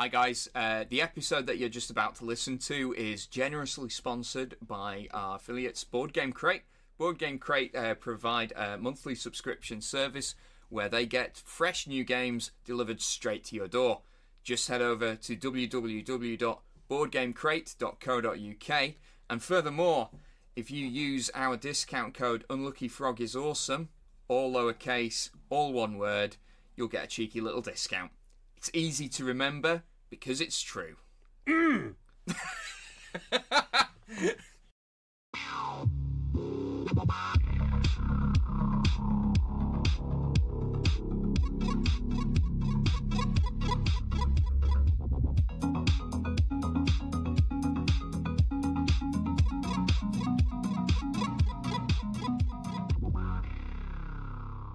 Hi guys, the episode that you're just about to listen to is generously sponsored by our affiliates Board Game Crate. Board Game Crate provide a monthly subscription service where they get fresh new games delivered straight to your door. Just head over to www.boardgamecrate.co.uk, and furthermore, if you use our discount code UnluckyFrogIsAwesome, all lowercase, all one word, you'll get a cheeky little discount. It's easy to remember because it's true.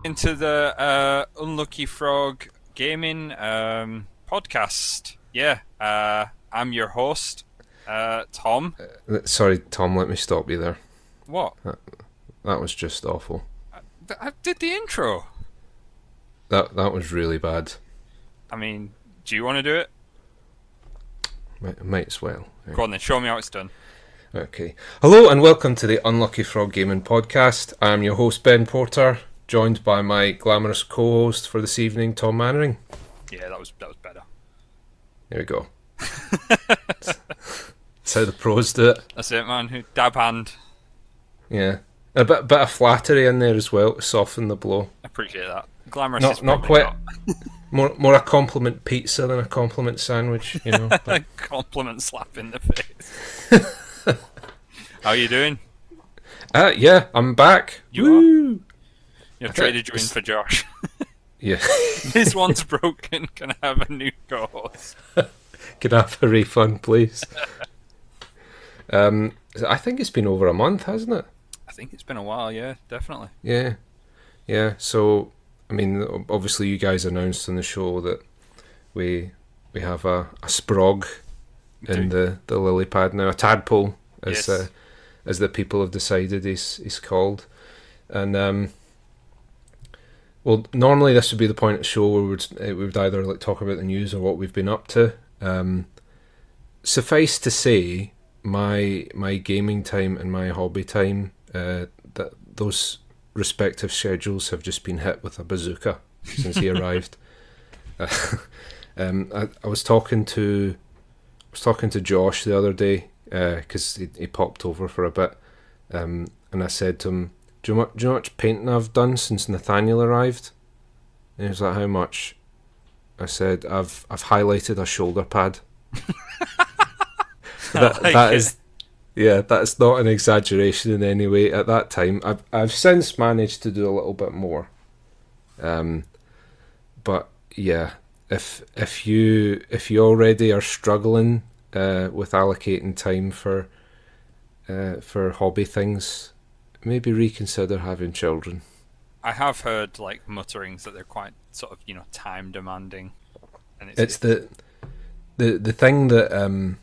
Into the Unlucky Frog Gaming podcast. Yeah, I'm your host, Tom. Sorry, Tom, let me stop you there. What? That was just awful. I did the intro. That was really bad. I mean, do you want to do it? Might as well. Go on then, show me how it's done. Okay. Hello and welcome to the Unlucky Frog Gaming podcast. I'm your host, Ben Porter, joined by my glamorous co-host for this evening, Tom Mannering. Yeah, that was better. There we go. That's how the pros do it. That's it, man. Dab hand. Yeah. A bit of flattery in there as well to soften the blow. Appreciate that. Glamorous is not quite. More a compliment pizza than a compliment sandwich, you know. A compliment slap in the face. How are you doing? Yeah, I'm back. You've traded you in for Josh. Yeah. This one's broken. Can I have a new co-host? Can I have a refund, please? I think it's been over a month, hasn't it? I think it's been a while, yeah, definitely. Yeah. So, I mean, obviously you guys announced on the show that we have a sprog in the lily pad now, a tadpole, as the people have decided he's called. And well, normally this would be the point of the show where we would either like talk about the news or what we've been up to. Suffice to say, my gaming time and my hobby time, that those respective schedules have just been hit with a bazooka since he arrived. I was talking to Josh the other day because he popped over for a bit, and I said to him, Do you know how much painting I've done since Nathaniel arrived? And he was like, how much? I said, I've highlighted a shoulder pad. That is not an exaggeration in any way. At that time, I've since managed to do a little bit more. But yeah, if you already are struggling with allocating time for hobby things, maybe reconsider having children. I have heard like mutterings that they're quite sort of time demanding, and it's the thing that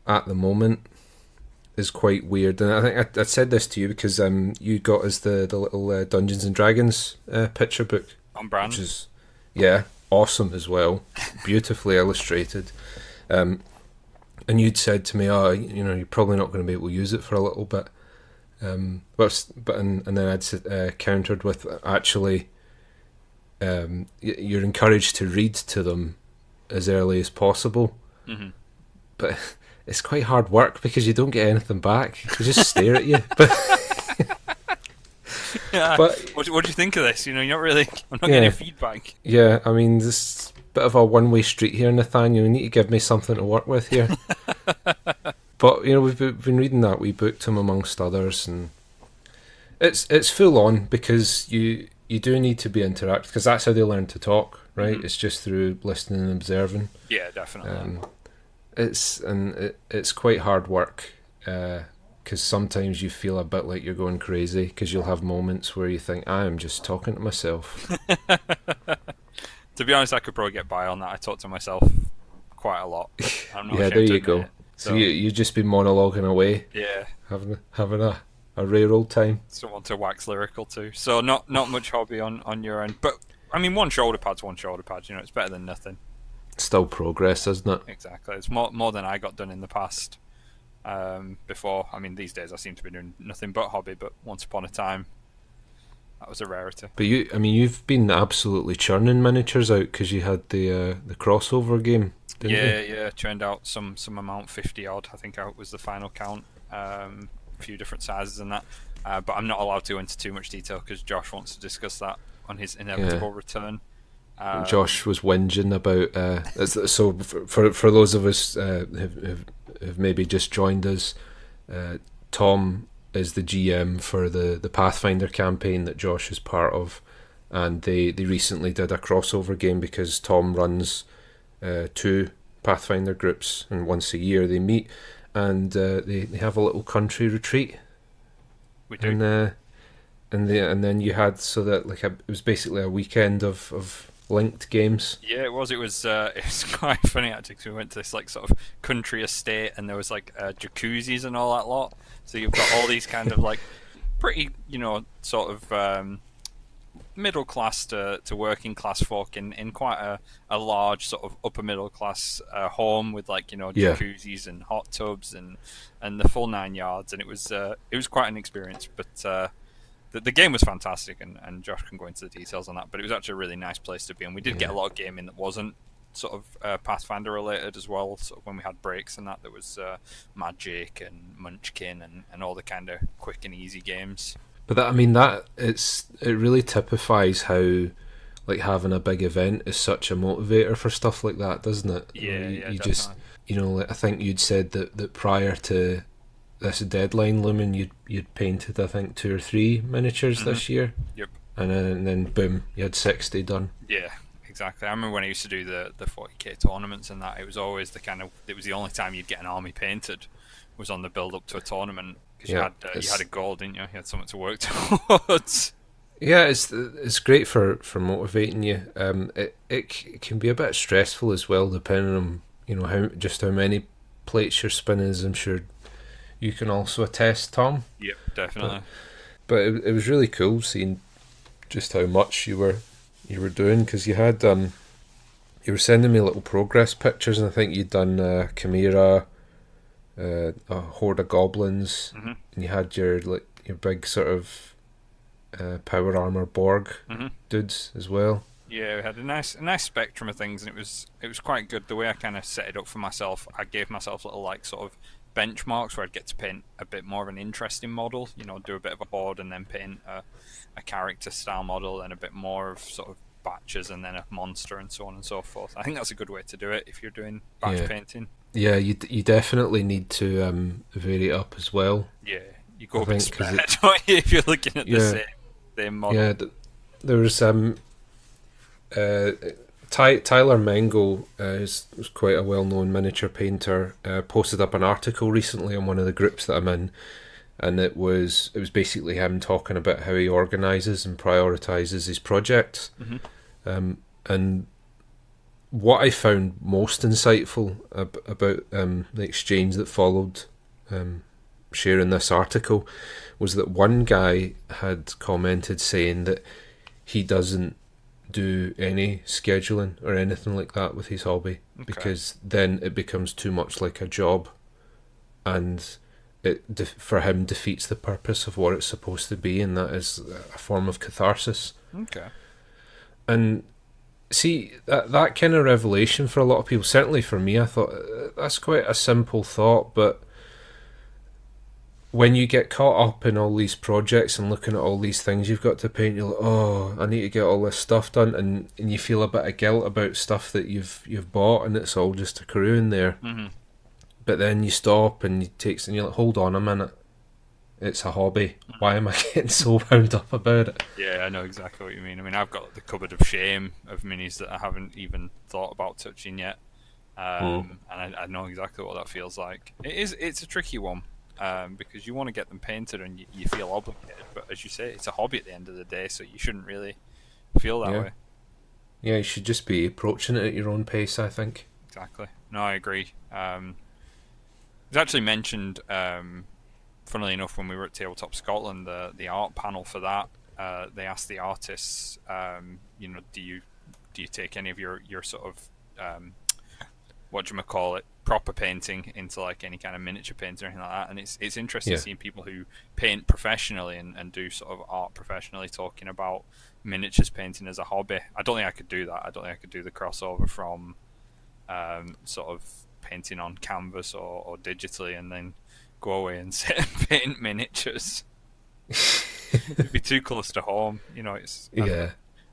at the moment is quite weird, and I think I said this to you because you got us the little Dungeons and Dragons picture book on brand, which is awesome as well, beautifully illustrated. And you'd said to me, you're probably not going to be able to use it for a little bit. And then I'd countered with, actually, you're encouraged to read to them as early as possible. Mm-hmm. But it's quite hard work because you don't get anything back. They just stare at you. Yeah. But what do you think of this? I'm not getting feedback. Yeah, I mean, this is a bit of a one-way street here, Nathaniel. You need to give me something to work with here. But we've been reading that wee book to him amongst others, and it's full on because you do need to be interactive because that's how they learn to talk, right? Mm-hmm. It's just through listening and observing. Yeah, definitely. It's quite hard work because sometimes you feel a bit like you're going crazy because you'll have moments where you think, I am just talking to myself. To be honest, I could probably get by on that. I talk to myself quite a lot. I'm not there you go. So you've just been monologuing away. Yeah. Having a rare old time. Someone to wax lyrical to. So not much hobby on your end. But, I mean, one shoulder pad's one shoulder pad. It's better than nothing. still progress, isn't it? Exactly. It's more than I got done in the past. Before, I mean, these days I seem to be doing nothing but hobby, but once upon a time, that was a rarity. But you've been absolutely churning miniatures out because you had the crossover game, didn't you? Yeah, churned out some amount, 50 odd. I think was the final count. A few different sizes and that. But I'm not allowed to go into too much detail because Josh wants to discuss that on his inevitable return. Josh was whinging about. So for those of us who've maybe just joined us, Tom is the GM for the Pathfinder campaign that Josh is part of, and they recently did a crossover game because Tom runs 2 Pathfinder groups, and once a year they meet, and they have a little country retreat. We do. And then you had it was basically a weekend of linked games. Yeah, it was. It was quite funny actually. Cause we went to this like sort of country estate, and there was like jacuzzis and all that lot. So you've got all these kind of like pretty, sort of middle class to working class folk in quite a large sort of upper middle class home with like jacuzzis and hot tubs and the full 9 yards, and it was quite an experience. But the game was fantastic, and Josh can go into the details on that, but it was actually a really nice place to be, and we did get a lot of gaming that wasn't sort of Pathfinder related as well. Sort of when we had breaks and that, there was Magic and Munchkin and all the kind of quick and easy games. But it really typifies how like having a big event is such a motivator for stuff like that, doesn't it? Yeah, you just I think you'd said that prior to this deadline looming, you'd painted I think 2 or 3 miniatures this year. Yep. And then boom, you had 60 done. Yeah, exactly. I remember when I used to do the 40k tournaments and that, it was always it was the only time you'd get an army painted was on the build up to a tournament, because you had a goal, didn't you? You had something to work towards. Yeah, it's great for motivating you. It can be a bit stressful as well, depending on how many plates you're spinning, as I'm sure you can also attest, Tom. Yep, definitely. But it was really cool seeing just how much you were doing, because you had you were sending me little progress pictures, and I think you'd done Chimera, a horde of goblins, and you had your big sort of power armor Borg dudes as well. Yeah, we had a nice spectrum of things, and it was quite good the way I kind of set it up for myself. I gave myself little like sort of benchmarks where I'd get to paint a bit more of an interesting model, do a bit of a horde and then paint a character style model, and a bit more of sort of batches and then a monster and so on and so forth. I think that's a good way to do it if you're doing batch painting. Yeah, you definitely need to vary it up as well. Yeah, you go a bit spread, don't you, if you're looking at the same model. Yeah, there was Tyler Mengel, who's quite a well-known miniature painter, posted up an article recently on one of the groups that I'm in, and it was basically him talking about how he organises and prioritises his projects. And what I found most insightful about the exchange that followed sharing this article was that one guy had commented saying that he doesn't do any scheduling or anything like that with his hobby, because then it becomes too much like a job, and it for him defeats the purpose of what it's supposed to be, and that is a form of catharsis. And see, that kind of revelation for a lot of people, certainly for me, I thought that's quite a simple thought, but when you get caught up in all these projects and looking at all these things you've got to paint, you're like, oh, I need to get all this stuff done, and you feel a bit of guilt about stuff that you've bought, and it's all just accruing there. But then you stop and you're like, hold on a minute, it's a hobby. Why am I getting so wound up about it? Yeah, I know exactly what you mean. I mean, I've got the cupboard of shame of minis that I haven't even thought about touching yet, and I know exactly what that feels like. It's a tricky one. Because you want to get them painted and you feel obligated, but as you say, it's a hobby at the end of the day, so you shouldn't really feel that way. Yeah, you should just be approaching it at your own pace, I think. Exactly. No, I agree. It was actually mentioned, funnily enough, when we were at Tabletop Scotland, the art panel for that, they asked the artists, do you take any of your sort of proper painting into like any kind of miniature painting or anything like that. And it's interesting seeing people who paint professionally and do sort of art professionally talking about miniatures painting as a hobby. I don't think I could do that. I don't think I could do the crossover from sort of painting on canvas or digitally and then go away and sit and paint miniatures. It'd be too close to home, you know.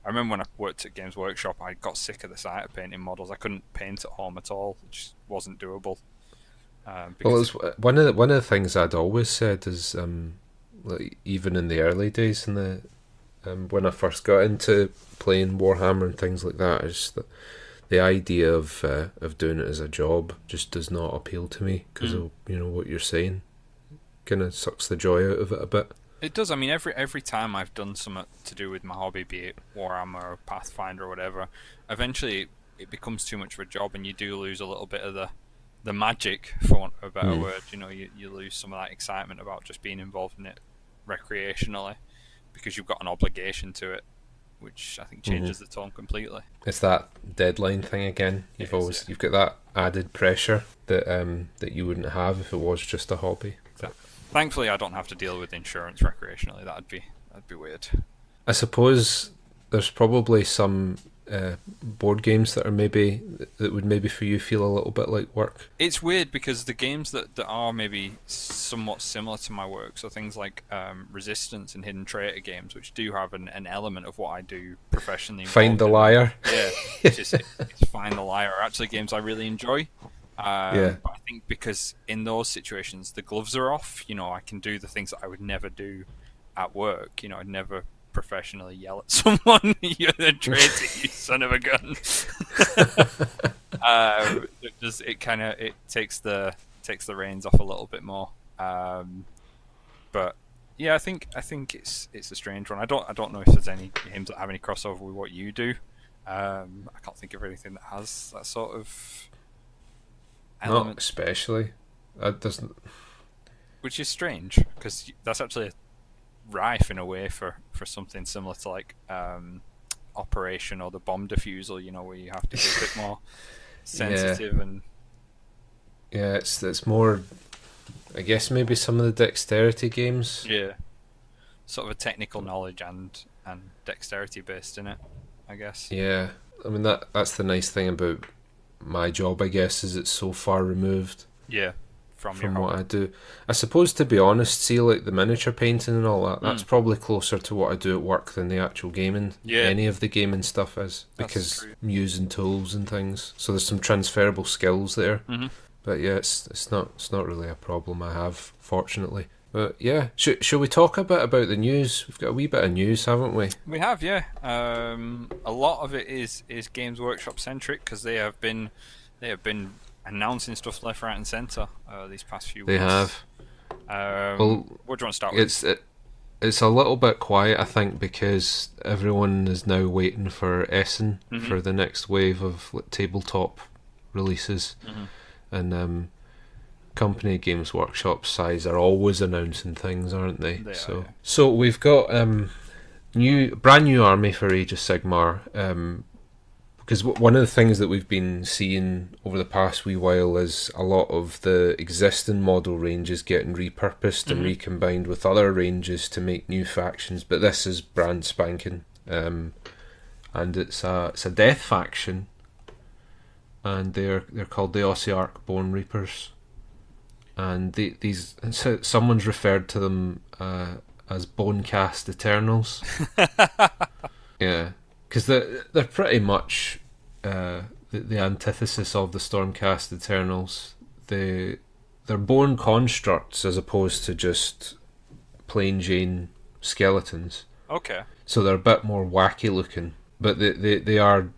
I remember when I worked at Games Workshop, I got sick of the sight of painting models. I couldn't paint at home at all. It just wasn't doable. Well, it was one of the things I'd always said is, like, even in the early days, when I first got into playing Warhammer and things like that, the idea of doing it as a job just does not appeal to me because of what you're saying. Kind of sucks the joy out of it a bit. It does. I mean, every time I've done something to do with my hobby, be it Warhammer or Pathfinder or whatever, eventually it becomes too much of a job, and you do lose a little bit of the magic, for want of a better word. You know, you lose some of that excitement about just being involved in it recreationally because you've got an obligation to it, which I think changes the tone completely. It's that deadline thing again. You've got that added pressure that you wouldn't have if it was just a hobby. Exactly. Thankfully, I don't have to deal with insurance recreationally. That'd be weird. I suppose there's probably some board games that would maybe for you feel a little bit like work. It's weird because the games that are maybe somewhat similar to my work, so things like Resistance and Hidden Traitor games, which do have an element of what I do professionally. Find the Liar. Yeah, it's Find the Liar are actually games I really enjoy. But I think because in those situations the gloves are off, you know, I can do the things that I would never do at work. You know, I'd never professionally yell at someone, "You're the traitor, you son of a gun." It takes the reins off a little bit more. But yeah, I think it's a strange one. I don't know if there's any games that have any crossover with what you do. I can't think of anything that has that sort of element. Not especially. That doesn't. Which is strange because that's actually rife in a way for something similar to like Operation or the bomb defusal. You know, where you have to be a bit more sensitive and. Yeah, it's more. I guess maybe some of the dexterity games. Yeah, sort of a technical knowledge and dexterity based in it, I guess. Yeah, I mean that's the nice thing about my job, I guess, is it's so far removed. Yeah, from what I do. I suppose, to be honest, see, like the miniature painting and all that, that's probably closer to what I do at work than the actual gaming. Yeah, any of the gaming stuff is, because I'm using tools and things. So there's some transferable skills there. But yeah, it's not really a problem I have, fortunately. But yeah, should we talk a bit about the news? We've got a wee bit of news, haven't we? We have, yeah. A lot of it is Games Workshop centric because they have been announcing stuff left, right, and centre these past few weeks. They have. Well, what do you want to start with? It's a little bit quiet, I think, because everyone is now waiting for Essen for the next wave of tabletop releases. And company Games Workshop size are always announcing things, aren't they? So we've got brand new army for Age of Sigmar. Because one of the things that we've been seeing over the past wee while is a lot of the existing model ranges getting repurposed and recombined with other ranges to make new factions. But this is brand spanking, and it's a death faction. And they're called the Ossiarch Bonereapers, and someone's referred to them as Bonecast Eternals. Yeah, because they're pretty much the antithesis of the Stormcast Eternals. They're bone constructs as opposed to just plain Jane skeletons. Okay. So they're a bit more wacky looking, but they are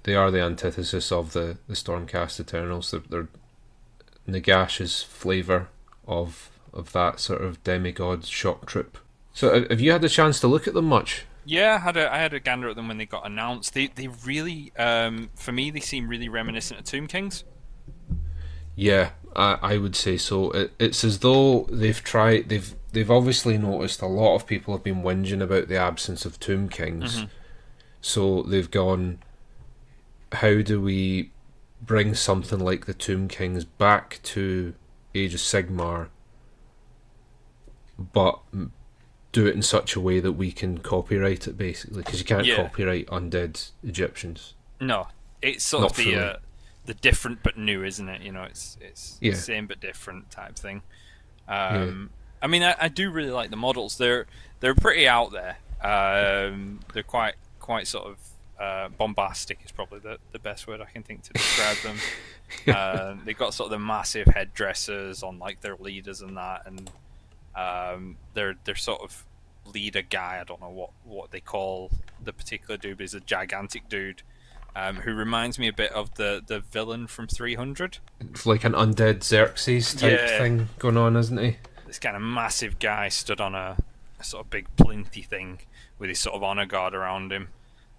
the antithesis of the Stormcast Eternals. They're Nagash's flavour of that sort of demigod shock trip. So have you had a chance to look at them much? Yeah, I had a gander at them when they got announced. They really, for me, they seem really reminiscent of Tomb Kings. Yeah, I would say so. It's as though they've obviously noticed a lot of people have been whinging about the absence of Tomb Kings. So they've gone, how do we bring something like the Tomb Kings back to Age of Sigmar, but do it in such a way that we can copyright it, basically, because you can't copyright undead Egyptians. No, it's sort Not of fully. The different but new, isn't it? You know, it's the same but different type thing. I mean, I do really like the models. They're pretty out there. They're quite sort of bombastic is probably the best word I can think to describe them. They've got sort of the massive headdresses on like their leaders and that, and they're sort of leader guy. I don't know what they call the particular dude, but he's a gigantic dude who reminds me a bit of the villain from 300. It's like an undead Xerxes type thing going on, isn't he? This kind of massive guy stood on a sort of big plinthy thing with his sort of honor guard around him.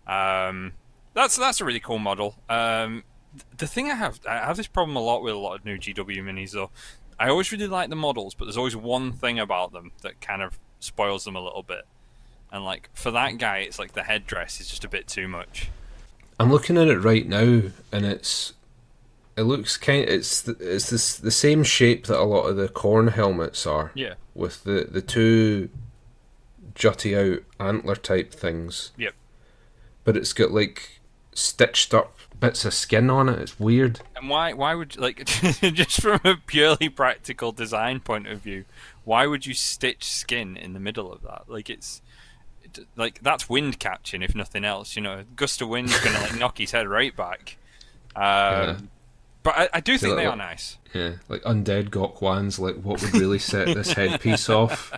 That's a really cool model. The thing I have this problem a lot with a lot of new GW minis though. I always really like the models, but there's always one thing about them that kind of spoils them a little bit. And like for that guy, it's like the headdress is just a bit too much. I'm looking at it right now, and it looks the same shape that a lot of the corn helmets are. Yeah. With the two jutty out antler type things. Yep. But it's got like stitched up bits of skin on it. It's weird. And why would like just from a purely practical design point of view, why would you stitch skin in the middle of that? Like like that's wind catching if nothing else. You know, a gust of wind's gonna like knock his head right back. But I do think they are nice. Yeah, like undead Gokwan's like what would really set this headpiece off.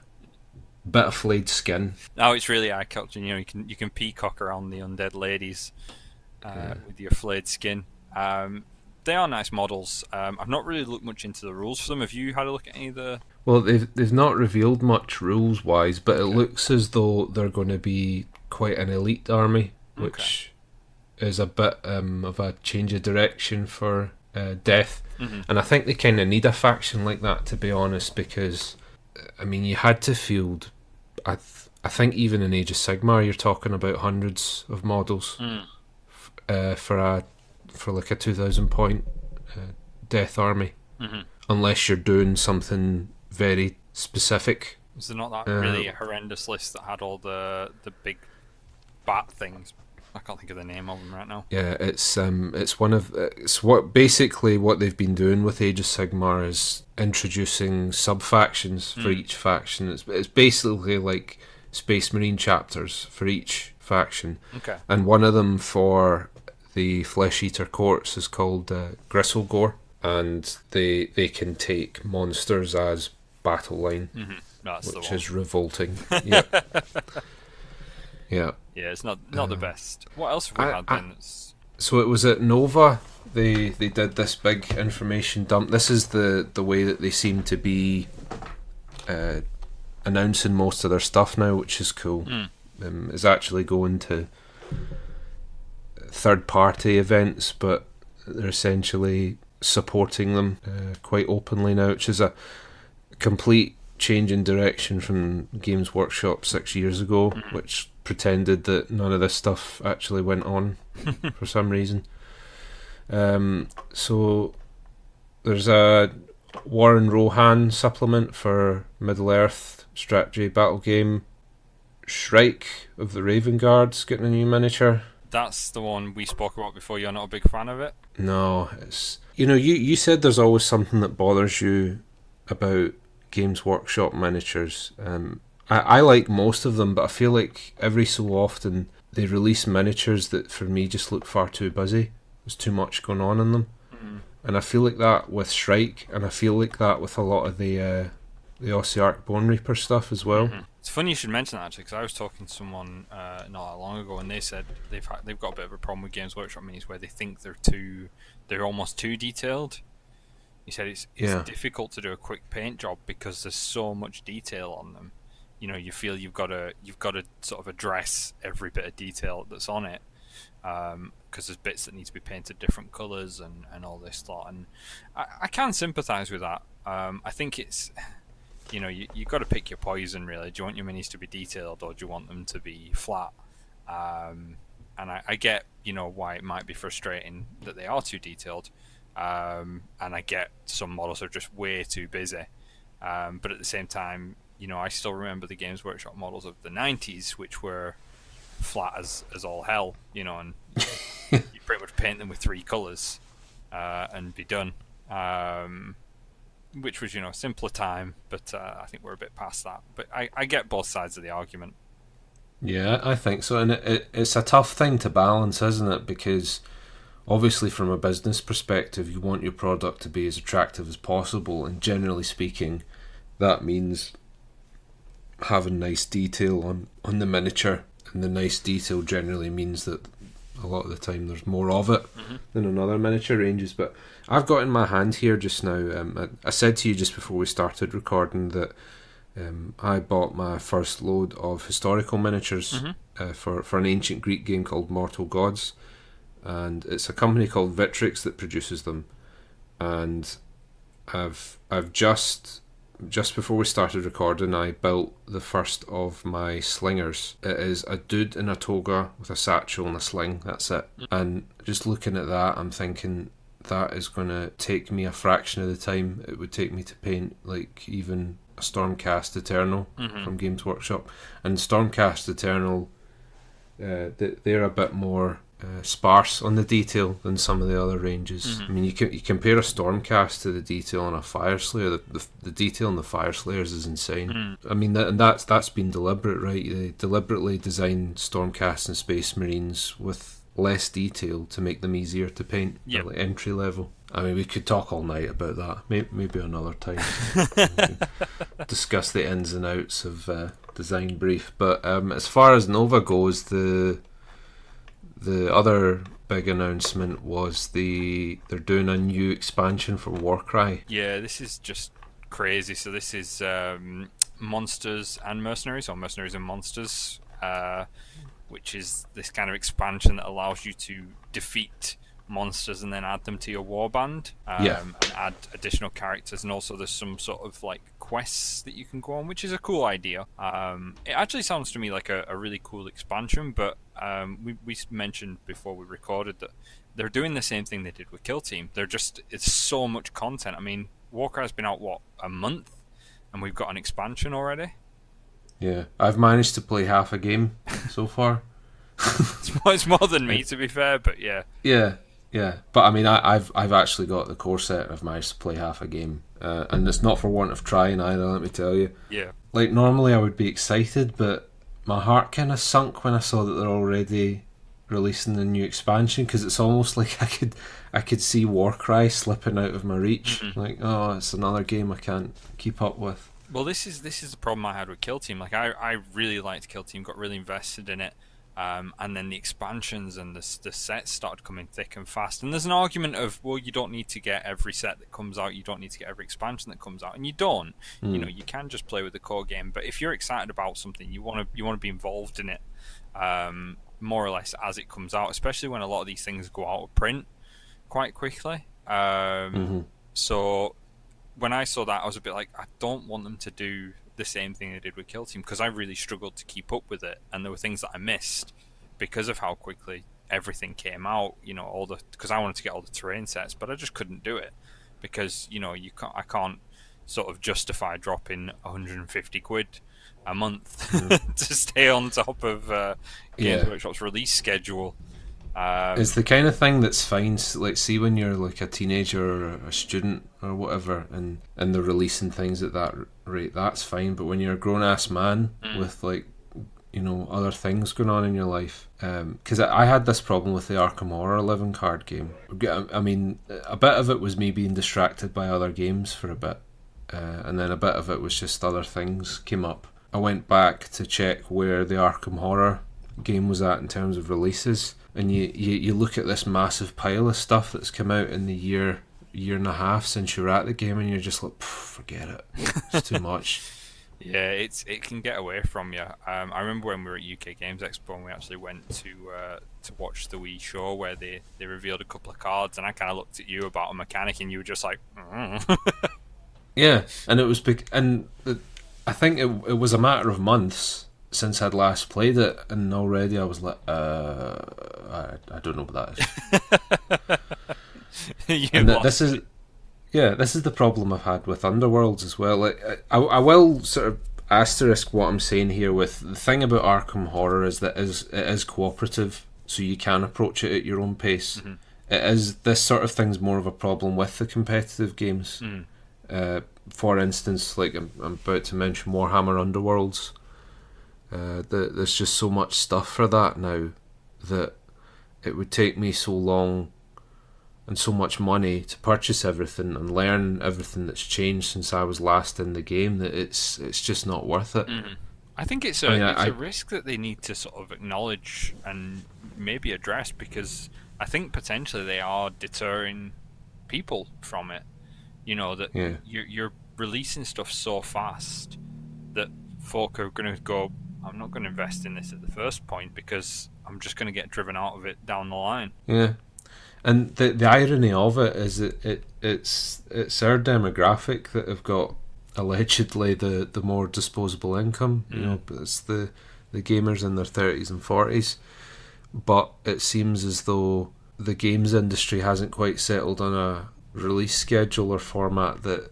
Bit of flayed skin. Oh, it's really eye catching. You know, you can peacock around the undead ladies with your flayed skin. They are nice models. I've not really looked much into the rules for them. Have you had a look at any of the? Well, they've not revealed much rules wise, but it looks as though they're going to be quite an elite army, which is a bit of a change of direction for Death. Mm-hmm. And I think they kind of need a faction like that, to be honest, because I mean you had to field. I think even in Age of Sigmar, you're talking about hundreds of models for like a 2,000 point Death army, unless you're doing something very specific. Was there not that really horrendous list that had all the big bat things? I can't think of the name of them right now. Yeah, it's what they've been doing with Age of Sigmar is introducing sub factions for each faction. It's basically like Space Marine chapters for each faction. Okay. And one of them for the Flesh Eater Courts is called Gristlegore, and they can take monsters as battle line, which is revolting. Yep. Yeah. Yeah, it's not the best. What else have we had then? So it was at Nova. They did this big information dump. This is the way that they seem to be announcing most of their stuff now, which is cool. Is actually going to third-party events, but they're essentially supporting them quite openly now, which is a complete change in direction from Games Workshop 6 years ago, which pretended that none of this stuff actually went on for some reason. So there's a Warren Rohan supplement for Middle-earth strategy battle game. Shrike of the Raven Guard's getting a new miniature. That's the one we spoke about before. You're not a big fan of it? No, it's you said there's always something that bothers you about Games Workshop miniatures. I like most of them, but I feel like every so often they release miniatures that for me just look far too busy. There's too much going on in them. And I feel like that with Shrike, and I feel like that with a lot of the Ossiarch Bonereaper stuff as well. It's funny you should mention that, actually, because I was talking to someone not that long ago, and they said they've got a bit of a problem with Games Workshop minis where they think they're almost too detailed. He said it's difficult to do a quick paint job because there's so much detail on them. You know, you feel you've got to sort of address every bit of detail that's on it, because there's bits that need to be painted different colours and all this lot. And I can sympathise with that. I think it's, you know, you've got to pick your poison, really. Do you want your minis to be detailed or do you want them to be flat? and I get, why it might be frustrating that they are too detailed, and I get some models are just way too busy, but at the same time, I still remember the Games Workshop models of the 90s, which were flat as all hell, and you pretty much paint them with 3 colours and be done, which was, simpler time, but I think we're a bit past that. But I get both sides of the argument. Yeah, I think so, and it's a tough thing to balance, isn't it? Because obviously from a business perspective, you want your product to be as attractive as possible, and generally speaking, that means having nice detail on the miniature, and the nice detail generally means that a lot of the time there's more of it than in other miniature ranges. But I've got in my hand here just now, I said to you just before we started recording that I bought my first load of historical miniatures for an ancient Greek game called Mortal Gods, and it's a company called Vitrix that produces them. And I've just before we started recording, I built the first of my slingers. It is a dude in a toga with a satchel and a sling. That's it. And just looking at that, I'm thinking that is going to take me a fraction of the time it would take me to paint, like, even a Stormcast Eternal from Games Workshop. And Stormcast Eternal, they're a bit more sparse on the detail than some of the other ranges. I mean, you compare a Stormcast to the detail on a Fire Slayer. The detail on the Fire Slayers is insane. I mean, that's been deliberate, right? They deliberately designed Stormcast and Space Marines with less detail to make them easier to paint, like entry level. I mean, we could talk all night about that. Maybe another time. Discuss the ins and outs of design brief. But as far as Nova goes, the other big announcement was they're doing a new expansion for Warcry. Yeah, this is just crazy. So this is Monsters and Mercenaries, or Mercenaries and Monsters, which is this kind of expansion that allows you to defeat monsters and then add them to your warband, and add additional characters, and also there's some sort of like quests that you can go on, which is a cool idea. It actually sounds to me like a really cool expansion, but we mentioned before we recorded that they're doing the same thing they did with Kill Team. It's so much content. I mean, Warcry's been out a month, and we've got an expansion already. Yeah, I've managed to play half a game so far. It's more than me, to be fair, but yeah. Yeah, but I mean, I've actually got the core set and I've managed to play half a game, and it's not for want of trying either, let me tell you. Yeah. Like, normally I would be excited, but my heart kind of sunk when I saw that they're already releasing the new expansion, because it's almost like I could see Warcry slipping out of my reach. Like, oh, it's another game I can't keep up with. Well, this is the problem I had with Kill Team. Like, I really liked Kill Team, got really invested in it. And then the expansions and the sets started coming thick and fast. And there's an argument of, well, you don't need to get every set that comes out, you don't need to get every expansion that comes out, and you don't. You can just play with the core game. But if you're excited about something, you want to be involved in it, more or less as it comes out. Especially when a lot of these things go out of print quite quickly. So when I saw that, I was a bit like, I don't want them to do the same thing they did with Kill Team, because I really struggled to keep up with it, and there were things that I missed because of how quickly everything came out. Because I wanted to get all the terrain sets, but I just couldn't do it because I can't sort of justify dropping 150 quid a month to stay on top of Games Workshop's release schedule. It's the kind of thing that's fine. Like, see, when you're like a teenager or a student or whatever, and they're releasing things at that rate, that's fine. But when you're a grown-ass man with, like, other things going on in your life, because I had this problem with the Arkham Horror living card game. I mean, a bit of it was me being distracted by other games for a bit, and then a bit of it was just other things came up. I went back to check where the Arkham Horror game was at in terms of releases, and you look at this massive pile of stuff that's come out in the year and a half since you were at the game, and you're just like, forget it, it's too much. Yeah, it can get away from you. I remember when we were at UK Games Expo and we actually went to watch the Wii show where they revealed a couple of cards, and I kind of looked at you about a mechanic and you were just like, Yeah, and it was big, and I think it was a matter of months since I'd last played it, and already I was like, I don't know what that is. This is the problem I've had with Underworlds as well. Like, I will sort of asterisk what I'm saying here with the thing about Arkham Horror is that it is cooperative, so you can approach it at your own pace. Mm-hmm. It is, this sort of thing's more of a problem with the competitive games. For instance, like I'm about to mention Warhammer Underworlds. There's just so much stuff for that now that it would take me so long and so much money to purchase everything and learn everything that's changed since I was last in the game that it's just not worth it. Mm-hmm. I think it's a risk that they need to sort of acknowledge and maybe address, because I think potentially they are deterring people from it. You know, that you're releasing stuff so fast that folk are going to go, I'm not going to invest in this at the first point because I'm just going to get driven out of it down the line. Yeah. And the irony of it is it's our demographic that have got allegedly the more disposable income. You know, it's the gamers in their 30s and 40s. But it seems as though the games industry hasn't quite settled on a release schedule or format that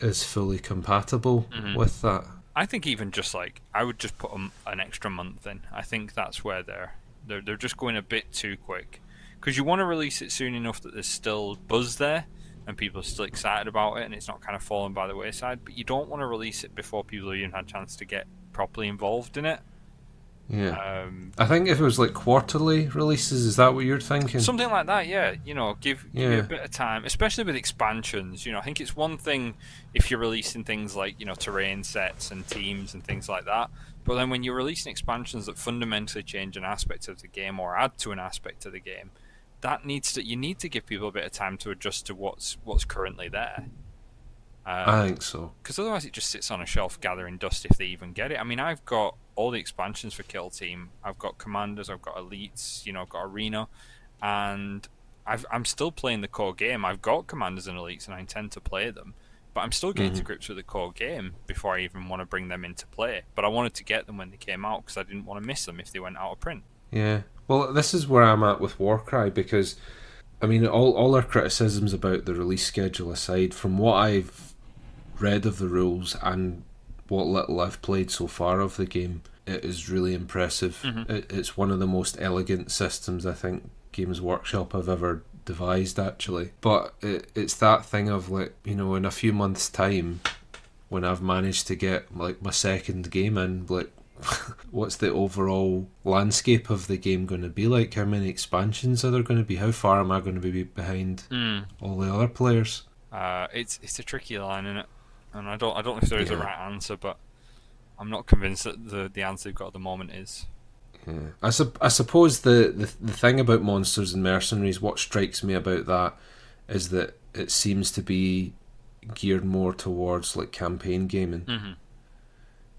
is fully compatible with that. I think even just like, I would just put an extra month in. I think that's where they're just going a bit too quick. Because you want to release it soon enough that there's still buzz there and people are still excited about it and it's not kind of fallen by the wayside, but you don't want to release it before people have even had a chance to get properly involved in it. Yeah. I think if it was like quarterly releases, is that what you're thinking? Something like that, yeah. You know, give it a bit of time, especially with expansions. You know, I think it's one thing if you're releasing things like, you know, terrain sets and teams and things like that. But then when you're releasing expansions that fundamentally change an aspect of the game or add to an aspect of the game, you need to give people a bit of time to adjust to what's currently there. I think so. Because otherwise it just sits on a shelf gathering dust if they even get it. I mean, I've got all the expansions for Kill Team. I've got Commanders, I've got Elites, you know, I've got Arena, and I'm still playing the core game. I've got Commanders and Elites and I intend to play them, but I'm still getting to grips with the core game before I even want to bring them into play. But I wanted to get them when they came out because I didn't want to miss them if they went out of print. Yeah. Well, this is where I'm at with Warcry, because, I mean, all our criticisms about the release schedule aside, from what I've read of the rules and what little I've played so far of the game, it is really impressive. It's one of the most elegant systems I think Games Workshop have ever devised, actually. But it's that thing of, like, you know, in a few months' time, when I've managed to get like my second game in, like, what's the overall landscape of the game going to be like? How many expansions are there going to be? How far am I going to be behind all the other players? It's a tricky line, isn't it? And I don't know if there is a right answer, but I'm not convinced that the answer you've got at the moment is. Yeah. I suppose the thing about Monsters and Mercenaries, what strikes me about that is that it seems to be geared more towards like campaign gaming.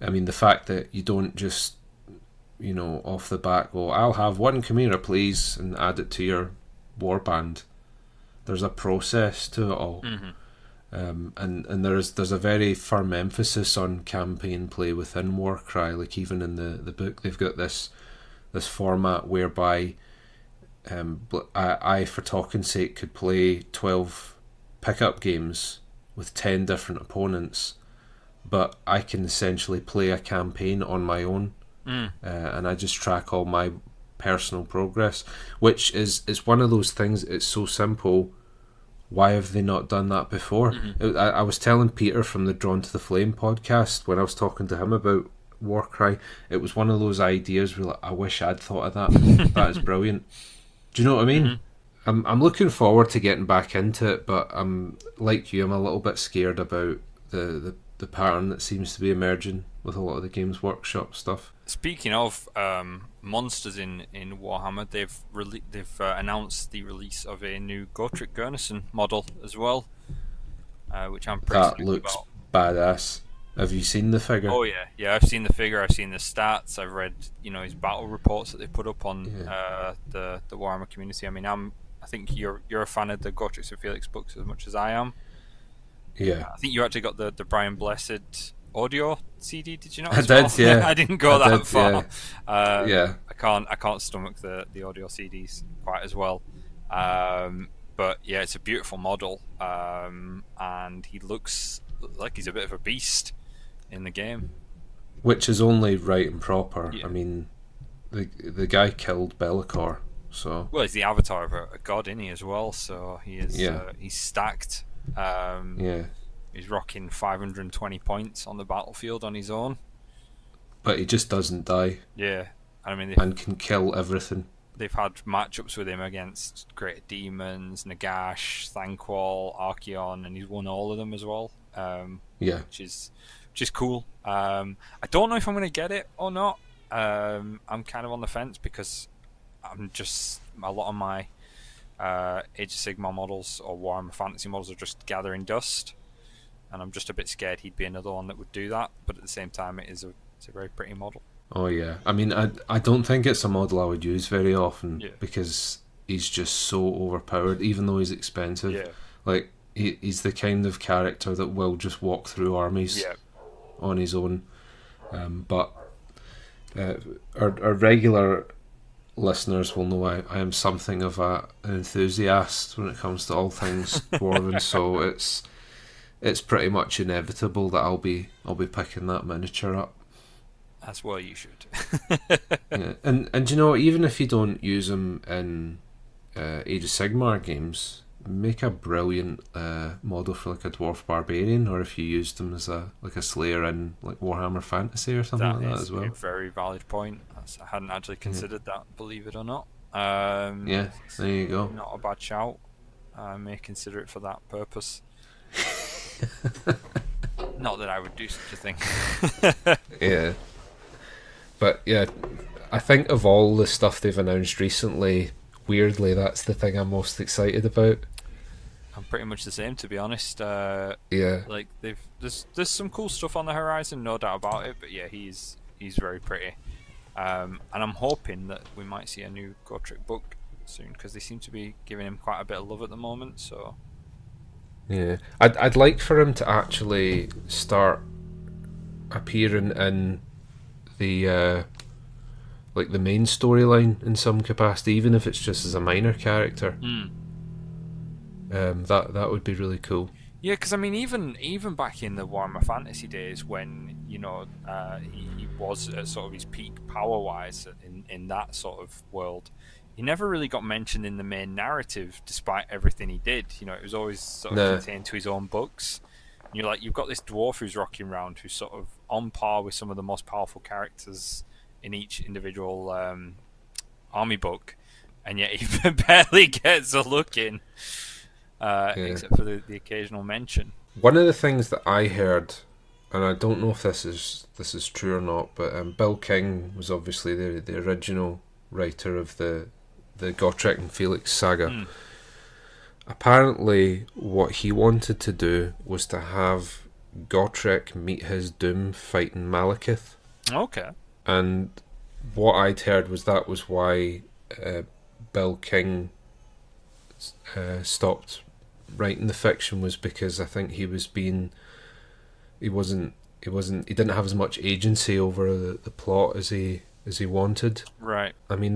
I mean, the fact that you don't just, you know, off the bat go, I'll have one Chimera, please, and add it to your warband. There's a process to it all. And there's a very firm emphasis on campaign play within Warcry. Like, even in the book, they've got this format whereby I, for talking sake, could play 12 pickup games with 10 different opponents, but I can essentially play a campaign on my own, and I just track all my personal progress, which is one of those things. It's so simple. Why have they not done that before? I was telling Peter from the Drawn to the Flame podcast when I was talking to him about Warcry, it was one of those ideas where, like, I wish I'd thought of that. That is brilliant. Do you know what I mean? I'm looking forward to getting back into it, but I'm like you. I'm a little bit scared about the pattern that seems to be emerging with a lot of the Games Workshop stuff. Speaking of monsters in Warhammer, they've announced the release of a new Gotrek Gurnisson model as well, which I'm pretty that looks about. Badass. Have you seen the figure? Oh yeah. I've seen the figure. I've seen the stats. I've read, you know, his battle reports that they put up on the Warhammer community. I mean, I think you're a fan of the Gotrek and Felix books as much as I am. Yeah. I think you actually got the Brian Blessed audio CD, did you not? I did, yeah. I didn't go that far. Yeah. I can't stomach the audio CDs quite as well. But yeah, it's a beautiful model, and he looks like he's a bit of a beast in the game. Which is only right and proper. Yeah. I mean, the guy killed Be'lakor, so... Well, he's the avatar of a god, isn't he, as well? So he is. He's stacked. He's rocking 520 points on the battlefield on his own. But he just doesn't die. Yeah, I mean, and can kill everything. They've had matchups with him against Great Demons, Nagash, Thanquol, Archeon, and he's won all of them as well. Which is cool. I don't know if I'm going to get it or not. I'm kind of on the fence because I'm just a lot of my Age of Sigmar models or Warhammer Fantasy models are just gathering dust, and I'm just a bit scared he'd be another one that would do that. But at the same time, it's a very pretty model. Oh yeah, I mean, I don't think it's a model I would use very often because he's just so overpowered. Even though he's expensive, like he's the kind of character that will just walk through armies on his own. But our regular listeners will know I am something of an enthusiast when it comes to all things dwarven. So it's pretty much inevitable that I'll be picking that miniature up. That's why you should. Yeah. And you know, even if you don't use them in Age of Sigmar games, make a brilliant model for like a dwarf barbarian, or if you used them as a slayer in like Warhammer Fantasy or something like that as well. That is a very valid point. I hadn't actually considered that, believe it or not. Yeah, there you go. Not a bad shout. I may consider it for that purpose. Not that I would do such a thing. Yeah. But yeah, I think of all the stuff they've announced recently, weirdly, that's the thing I'm most excited about. I'm pretty much the same, to be honest. Yeah. Like there's some cool stuff on the horizon, no doubt about it. But yeah, he's very pretty. And I'm hoping that we might see a new Gotrek book soon, because they seem to be giving him quite a bit of love at the moment. So yeah, I'd like for him to actually start appearing in the like the main storyline in some capacity, even if it's just as a minor character. That would be really cool. Yeah, because I mean, even back in the Warhammer Fantasy days, when he was at sort of his peak power wise in that sort of world, he never really got mentioned in the main narrative, despite everything he did. You know, it was always sort of contained to his own books. And you're like, you've got this dwarf who's rocking around, who's sort of on par with some of the most powerful characters in each individual army book, and yet he barely gets a look in, except for the occasional mention. One of the things that I heard, and I don't know if this is true or not, but Bill King was obviously the original writer of the Gotrek and Felix saga. Apparently, what he wanted to do was to have Gotrek meet his doom fighting Malekith. Okay. And what I'd heard was that was why Bill King stopped writing the fiction, was because I think he didn't have as much agency over the plot as he wanted. Right. I mean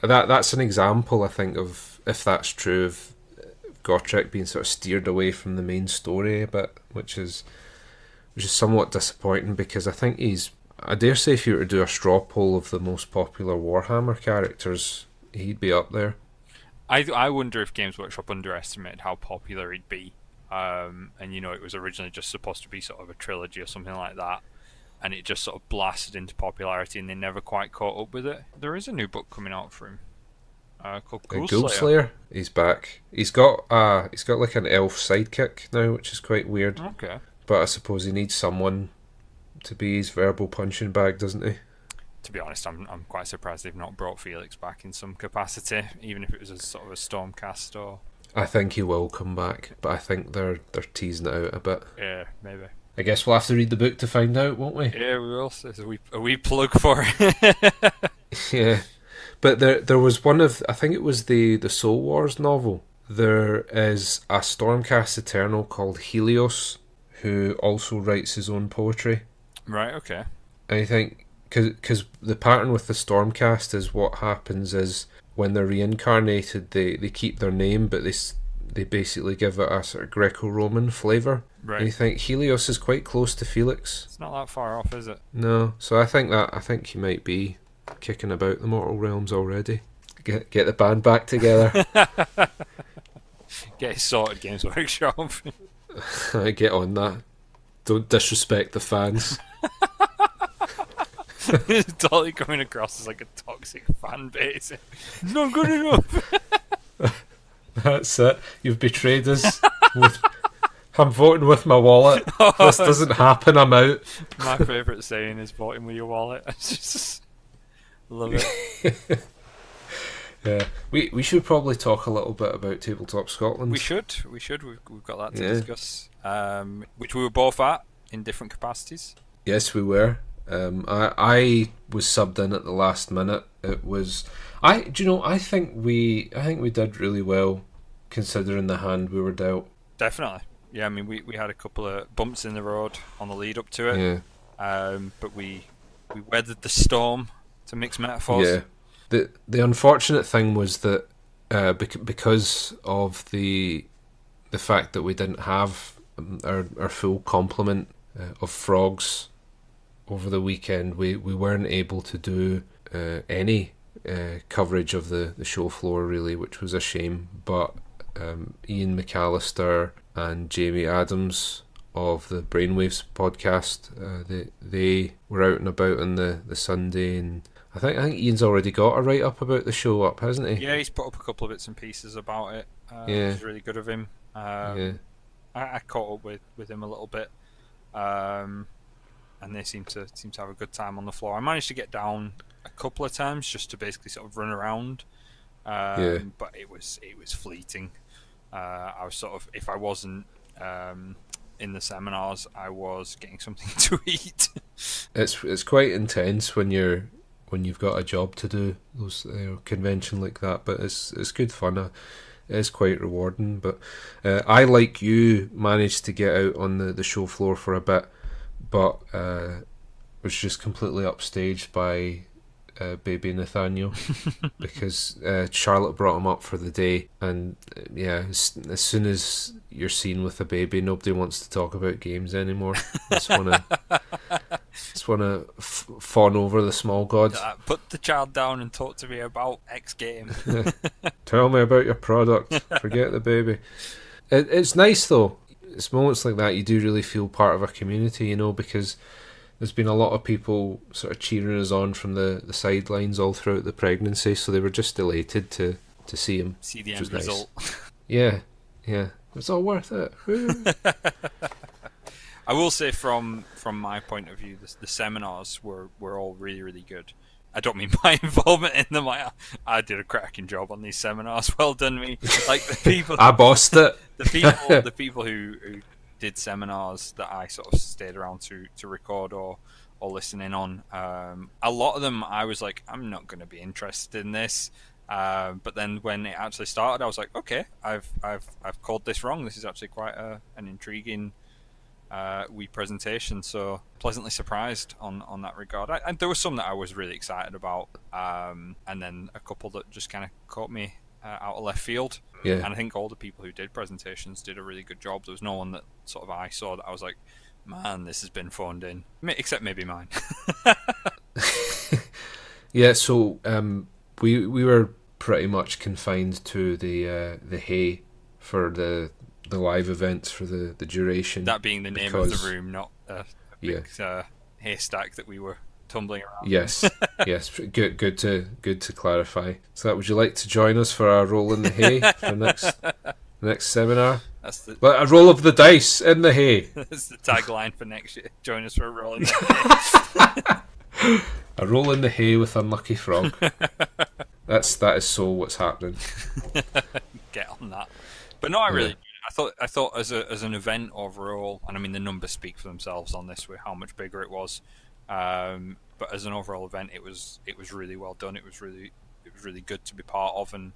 that's an example, I think, of, if that's true, of Gotrek being sort of steered away from the main story a bit, which is somewhat disappointing, because I think I dare say if you were to do a straw poll of the most popular Warhammer characters, he'd be up there. I wonder if Games Workshop underestimated how popular he'd be. And it was originally just supposed to be sort of a trilogy or something like that, and it just sort of blasted into popularity, and they never quite caught up with it. There is a new book coming out for him called Ghoulslayer. He's back. He's got like an elf sidekick now, which is quite weird. Okay. But I suppose he needs someone to be his verbal punching bag, doesn't he? To be honest, I'm quite surprised they've not brought Felix back in some capacity, even if it was a sort of a Stormcast or... I think he will come back, but I think they're teasing it out a bit. Yeah, maybe. I guess we'll have to read the book to find out, won't we? Yeah, we will. There's a wee plug for it. Yeah. But there was one of, I think it was the Soul Wars novel. There is a Stormcast Eternal called Helios, who also writes his own poetry. Right. Okay. And I think because the pattern with the Stormcast is what happens is when they're reincarnated, they keep their name, but they basically give it a sort of Greco-Roman flavour. Right. And you think Helios is quite close to Felix. It's not that far off, is it? No, so I think he might be kicking about the mortal realms already. Get the band back together. Get it sorted, Games Workshop. Get on that. Don't disrespect the fans. It's totally coming across as like a toxic fan base. It's not good enough. That's it. You've betrayed us. I'm voting with my wallet. If this doesn't happen, I'm out. My favourite saying is voting with your wallet. I just love it. Yeah, we should probably talk a little bit about Tabletop Scotland. We should. We've got that to discuss. Which we were both at in different capacities. Yes, we were. I was subbed in at the last minute. It was. I think we did really well considering the hand we were dealt. Definitely. Yeah, I mean we had a couple of bumps in the road on the lead up to it. Yeah. But we weathered the storm, to mix metaphors. Yeah. The unfortunate thing was that because of the fact that we didn't have our full complement of frogs over the weekend, we weren't able to do any coverage of the show floor really, which was a shame. But Ian McAllister and Jamie Adams of the Brainwaves podcast, they were out and about on the Sunday, and I think Ian's already got a write-up about the show up, hasn't he? Yeah, he's put up a couple of bits and pieces about it. Yeah. It's really good of him. Yeah. I caught up with him a little bit, and they seem to have a good time on the floor. I managed to get down a couple of times just to basically sort of run around, but it was fleeting. I was sort of, if I wasn't in the seminars, I was getting something to eat. It's quite intense when you've got a job to do, those convention like that, but it's good fun. It is quite rewarding. But I, like you, managed to get out on the show floor for a bit, but was just completely upstaged by baby Nathaniel because Charlotte brought him up for the day, and as soon as you're seen with a baby, nobody wants to talk about games anymore. Just want to fawn over the small gods. Put the child down and talk to me about X game. Tell me about your product. Forget the baby. It's nice though. It's moments like that you do really feel part of a community, because there's been a lot of people sort of cheering us on from the sidelines all throughout the pregnancy, so they were just delighted to see him. See the end result. Nice. Yeah. It's all worth it. I will say from my point of view, the seminars were all really, really good. I don't mean my involvement in them. I did a cracking job on these seminars. Well done, me. Like the people, I bossed it. The people who did seminars that I sort of stayed around to record or listen in on. A lot of them, I was like, I'm not going to be interested in this. But then when it actually started, I was like, okay, I've called this wrong. This is actually quite an intriguing wee presentation. So pleasantly surprised on that regard. And there was some that I was really excited about, and then a couple that just kind of caught me out of left field. Yeah. And I think all the people who did presentations did a really good job. There was no one that sort of I saw that I was like, man, this has been phoned in, except maybe mine. Yeah, so we were pretty much confined to the hay for the live events for the duration. That being the name of the room, not a big haystack that we were tumbling around. Yes, yes, good to clarify. So, would you like to join us for our roll in the hay for the next seminar? Well, a roll of the dice in the hay. That's the tagline for next year. Join us for a roll in the hay. A roll in the hay with Unlucky Frog. That is so what's happening. Get on that. But no, I thought as an event overall, and I mean the numbers speak for themselves on this with how much bigger it was. But as an overall event, it was really well done. It was really good to be part of, and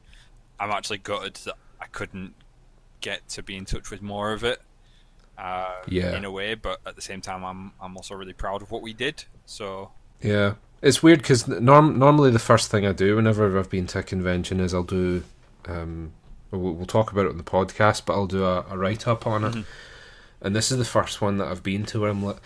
I'm actually gutted that I couldn't get to be in touch with more of it. in a way, but at the same time, I'm also really proud of what we did. So yeah, it's weird because normally the first thing I do whenever I've been to a convention is I'll do, we'll talk about it on the podcast, but I'll do a write up on it. And this is the first one that I've been to where I'm like,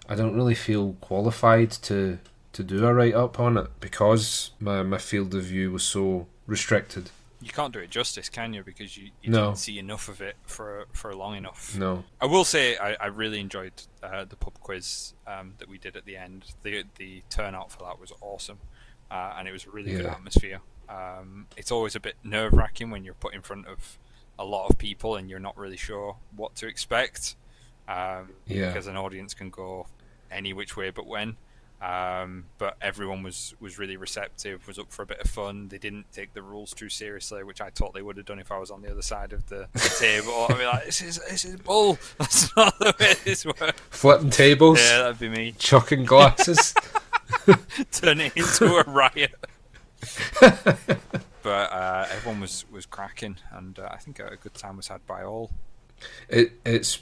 I don't really feel qualified to do a write up on it because my field of view was so restricted. You can't do it justice, can you? Because you No. didn't see enough of it for long enough. No. I will say I really enjoyed the pub quiz that we did at the end. The turnout for that was awesome, and it was a really good atmosphere. It's always a bit nerve-wracking when you're put in front of a lot of people and you're not really sure what to expect, because an audience can go any which way but when. But everyone was really receptive, was up for a bit of fun. They didn't take the rules too seriously, which I totally would have done if I was on the other side of the table. I'd be like, this is bull. That's not the way this works. Flipping tables. Yeah, that'd be me. Chucking glasses. Turn it into a riot. But everyone was cracking, and I think a good time was had by all. It's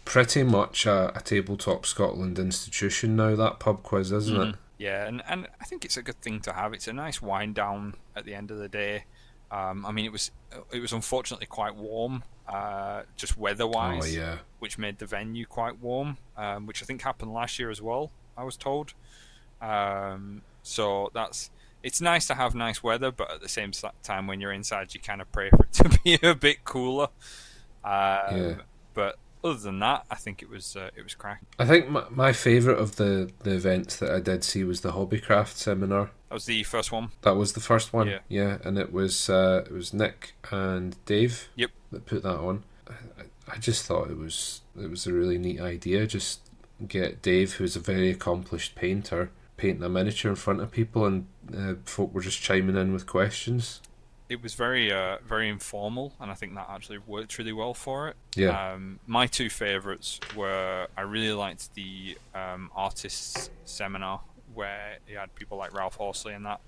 pretty much a Tabletop Scotland institution now, that pub quiz, isn't it? Yeah, and I think it's a good thing to have. It's a nice wind down at the end of the day. I mean, it was unfortunately quite warm, just weather-wise, Oh, yeah. which made the venue quite warm, which I think happened last year as well, I was told. So it's nice to have nice weather, but at the same time, when you're inside, you kind of pray for it to be a bit cooler. But other than that, I think it was cracking. I think my favourite of the events that I did see was the Hobbycraft seminar. That was the first one. That was the first one. Yeah. And it was Nick and Dave. Yep. That put that on. I just thought it was a really neat idea. Just get Dave, who's a very accomplished painter, painting a miniature in front of people, and folk were just chiming in with questions. It was very informal, and I think that actually worked really well for it. Yeah. My two favourites were, I really liked the artists seminar where you had people like Ralph Horsley and that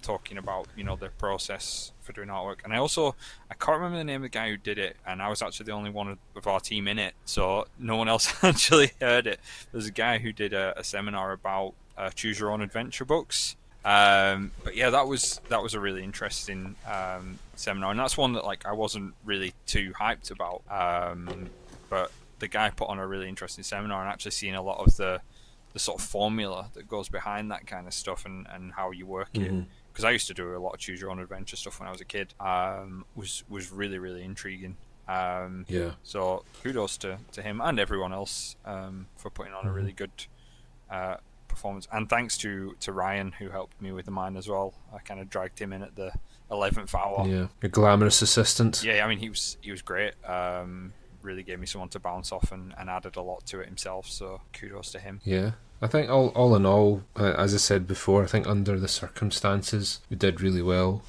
talking about their process for doing artwork. And I can't remember the name of the guy who did it, and I was actually the only one of our team in it, so no one else actually heard it. There's a guy who did a seminar about choose your own adventure books. But yeah, that was a really interesting seminar, and that's one that I wasn't really too hyped about. But the guy put on a really interesting seminar, and actually seeing a lot of the sort of formula that goes behind that kind of stuff and how you work it. Because I used to do a lot of choose your own adventure stuff when I was a kid. Was really, really intriguing. So kudos to him and everyone else for putting on a really good performance, and thanks to Ryan, who helped me with mine as well. I kind of dragged him in at the 11th hour. Yeah, a glamorous assistant. Yeah, I mean he was great. Really gave me someone to bounce off and added a lot to it himself. So kudos to him. Yeah, I think all in all, as I said before, I think under the circumstances we did really well.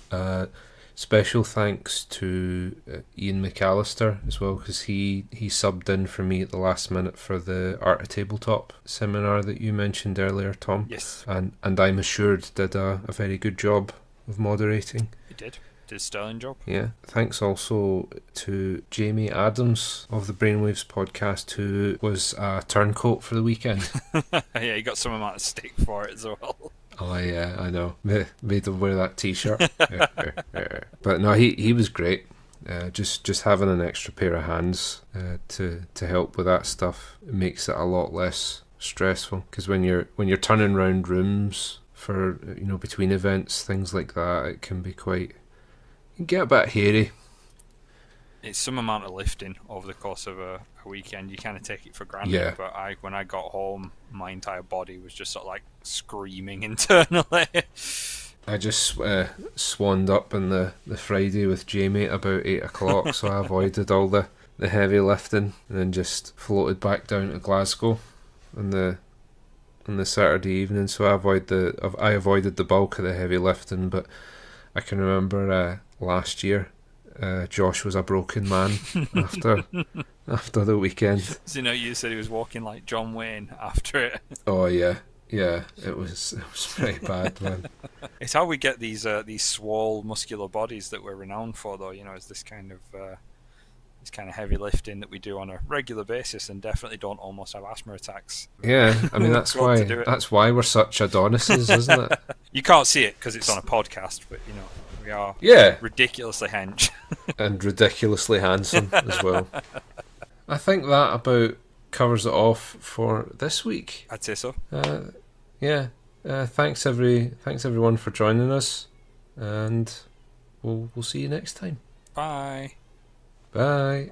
Special thanks to Ian McAllister as well, because he subbed in for me at the last minute for the Art of Tabletop seminar that you mentioned earlier, Tom. Yes. And I'm assured did a very good job of moderating. He did a sterling job. Yeah. Thanks also to Jamie Adams of the Brainwaves Podcast, who was a turncoat for the weekend. Yeah, he got some amount of stick for it as well. Oh yeah, I know. Made him wear that T-shirt. But no, he was great. Just having an extra pair of hands to help with that stuff, it makes it a lot less stressful. Because when you're turning around rooms for between events, things like that, it can be it can get a bit hairy. It's some amount of lifting over the course of a weekend. You kind of take it for granted. Yeah. But when I got home, my entire body was just sort of screaming internally. I just swanned up on the Friday with Jamie at about 8 o'clock, so I avoided all the heavy lifting, and then just floated back down to Glasgow on the Saturday evening. So I avoided the bulk of the heavy lifting, but I can remember last year. Josh was a broken man after the weekend. So you said he was walking like John Wayne after it. Oh yeah, it was pretty bad, man. It's how we get these swole, muscular bodies that we're renowned for, though. It's this kind of this kind of heavy lifting that we do on a regular basis, and definitely don't almost have asthma attacks. Yeah, I mean that's why we're such Adonises, isn't it? You can't see it because it's on a podcast, but you know we are ridiculously hench and ridiculously handsome as well. I think that about covers it off for this week. I'd say so. Thanks everyone for joining us, and we'll see you next time. Bye. Bye.